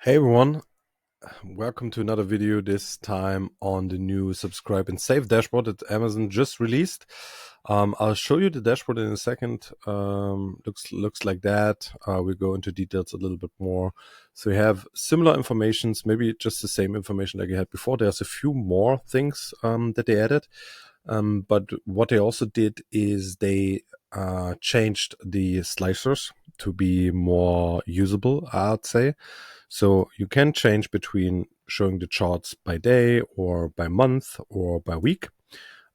Hey everyone, welcome to another video, this time on the new subscribe and save dashboard that Amazon just released. I'll show you the dashboard in a second. Looks like that. We'll go into details a little bit more. So we have similar informations, maybe just the same information like you had before. There's a few more things that they added. But what they also did is they changed the slicers to be more usable, I'd say. So you can change between showing the charts by day or by month or by week.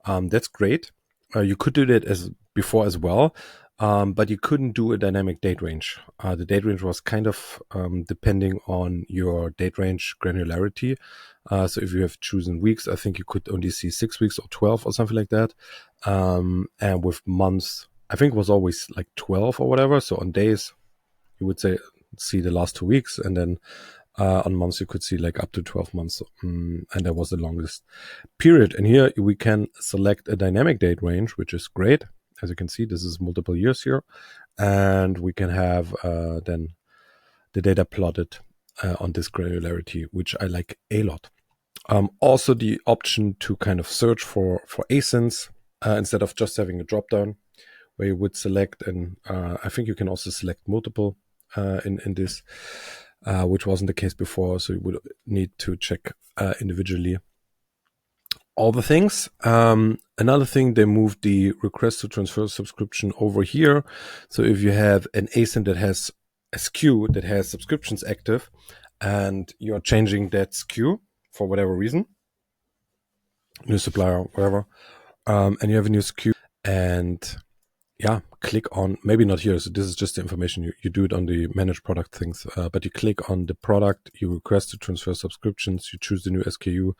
That's great. You could do that as before as well, but you couldn't do a dynamic date range. The date range was kind of depending on your date range granularity. So if you have chosen weeks, I think you could only see 6 weeks or 12 or something like that. And with months, I think it was always like 12 or whatever. So on days, you would see the last 2 weeks, and then on months you could see like up to 12 months, and that was the longest period. And here we can select a dynamic date range, which is great. As you can see, this is multiple years here, and we can have then the data plotted on this granularity, which I like a lot. Also the option to kind of search for ASINs instead of just having a drop down where you would select, and I think you can also select multiple in this, which wasn't the case before. So you would need to check individually all the things. Another thing, they moved the request to transfer subscription over here. So if you have an ASIN that has a SKU that has subscriptions active, and you're changing that SKU for whatever reason, new supplier, whatever, and you have a new SKU, and yeah, click on, maybe not here, so this is just the information, you do it on the manage product things, but you click on the product, you request to transfer subscriptions, you choose the new SKU,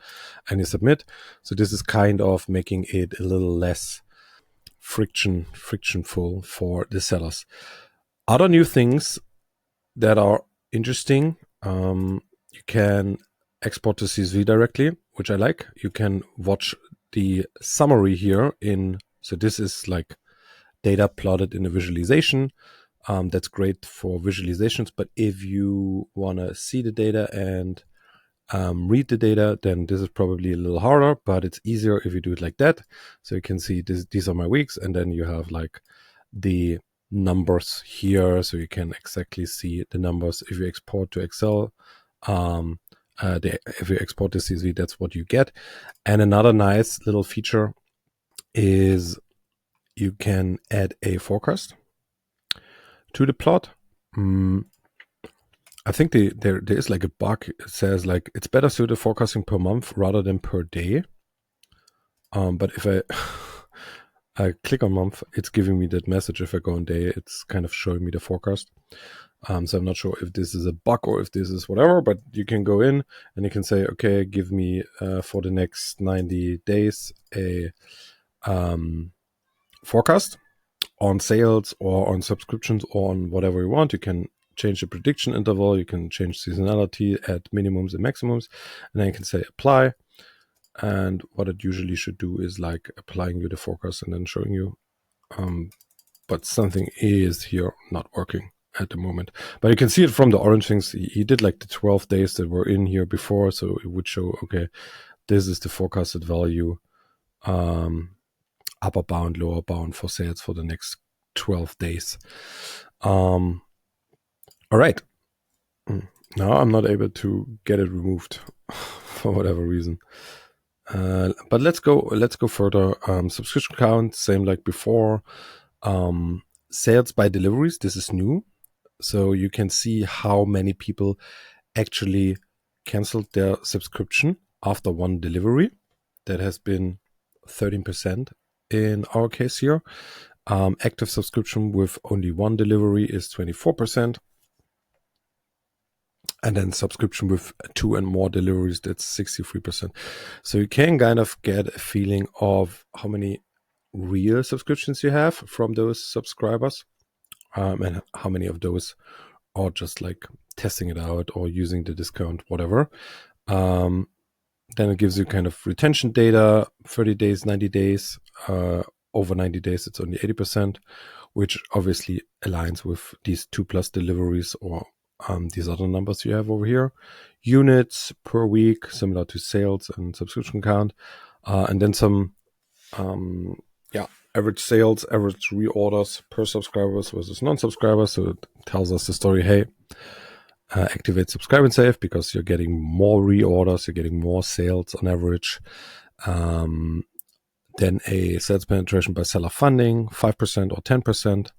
and you submit. So this is kind of making it a little less frictionful for the sellers. Other new things that are interesting, you can export to CSV directly, which I like. You can watch the summary here so this is like data plotted in a visualization. That's great for visualizations, but if you want to see the data and read the data, then this is probably a little harder, but it's easier if you do it like that. So you can see these are my weeks, and then you have like the numbers here, so you can exactly see the numbers. If you export to Excel, if you export to CSV, that's what you get. And another nice little feature is you can add a forecast to the plot. I think there is like a bug. It says like it's better suited forecasting per month rather than per day. But if I click on month, it's giving me that message. If I go on day, it's kind of showing me the forecast. So I'm not sure if this is a bug or if this is whatever, but you can go in and you can say, okay, give me for the next 90 days a forecast on sales or on subscriptions or on whatever you want. You can change the prediction interval, you can change seasonality, add minimums and maximums, and then you can say apply. And what it usually should do is like applying you the forecast and then showing you. But something is here not working at the moment. But you can see it from the orange things. He did like the 12 days that were in here before, so it would show, okay, this is the forecasted value, upper bound, lower bound for sales for the next 12 days. All right. Now I'm not able to get it removed for whatever reason. But let's go further. Subscription count, same like before. Sales by deliveries, this is new. So you can see how many people actually canceled their subscription after one delivery. That has been 13% in our case here. Active subscription with only one delivery is 24%. And then subscription with 2 and more deliveries, that's 63%. So you can kind of get a feeling of how many real subscriptions you have from those subscribers, and how many of those are just like testing it out or using the discount, whatever. Then it gives you kind of retention data, 30 days, 90 days, over 90 days, it's only 80%, which obviously aligns with these 2+ deliveries or these other numbers you have over here. Units per week, similar to sales and subscription count. And then some, average sales, average reorders per subscribers versus non-subscribers. So it tells us the story, hey, activate subscribe and save because you're getting more reorders, you're getting more sales on average. Then a sales penetration by seller funding, 5% or 10%.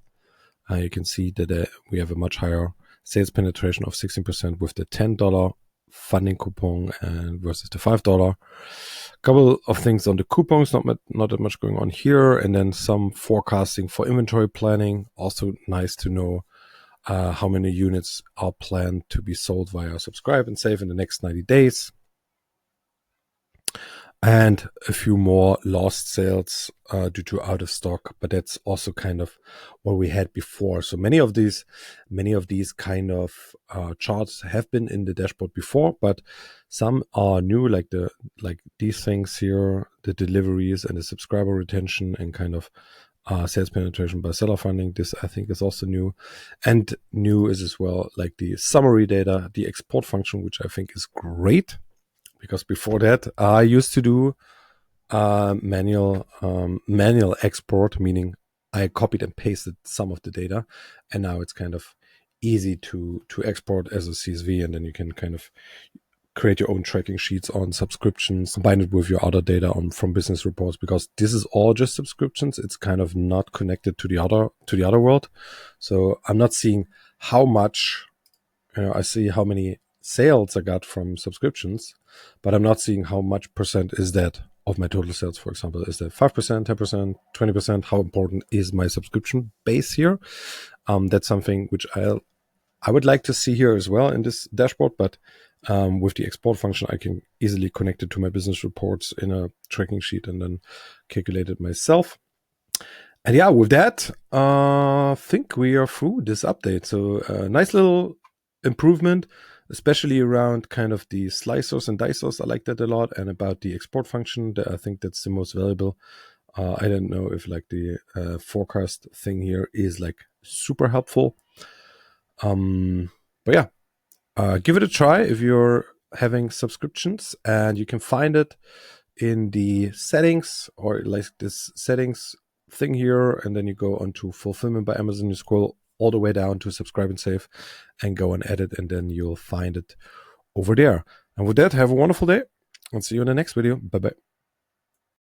You can see that we have a much higher sales penetration of 16% with the $10 funding coupon and versus the $5. Couple of things on the coupons, not that much going on here. And then some forecasting for inventory planning. Also nice to know how many units are planned to be sold via subscribe and save in the next 90 days. And a few more lost sales due to out of stock, but that's also kind of what we had before. So many of these kind of charts have been in the dashboard before, but some are new, like these things here, the deliveries and the subscriber retention and kind of sales penetration by seller funding. This I think is also new, and new is as well like the summary data, the export function, which I think is great. Because before that, I used to do manual export, meaning I copied and pasted some of the data, and now it's kind of easy to export as a CSV, and then you can kind of create your own tracking sheets on subscriptions, combine it with your other data from business reports, because this is all just subscriptions. It's kind of not connected to the other world. So I'm not seeing how much, I see how many sales I got from subscriptions, but I'm not seeing how much percent is that of my total sales. For example, is that 5%, 10%, 20%? How important is my subscription base here? That's something which I would like to see here as well in this dashboard, but with the export function, I can easily connect it to my business reports in a tracking sheet and then calculate it myself. And yeah, with that, I think we are through this update. So nice little improvement, especially around kind of the slicers and dicers. I like that a lot. And about the export function, I think that's the most valuable. I don't know if like the forecast thing here is like super helpful. But yeah, give it a try if you're having subscriptions, and you can find it in the settings, or like this settings thing here, and then you go onto fulfillment by Amazon, you scroll all the way down to subscribe and save and go and edit, and then you'll find it over there. And with that, have a wonderful day and see you in the next video. Bye bye.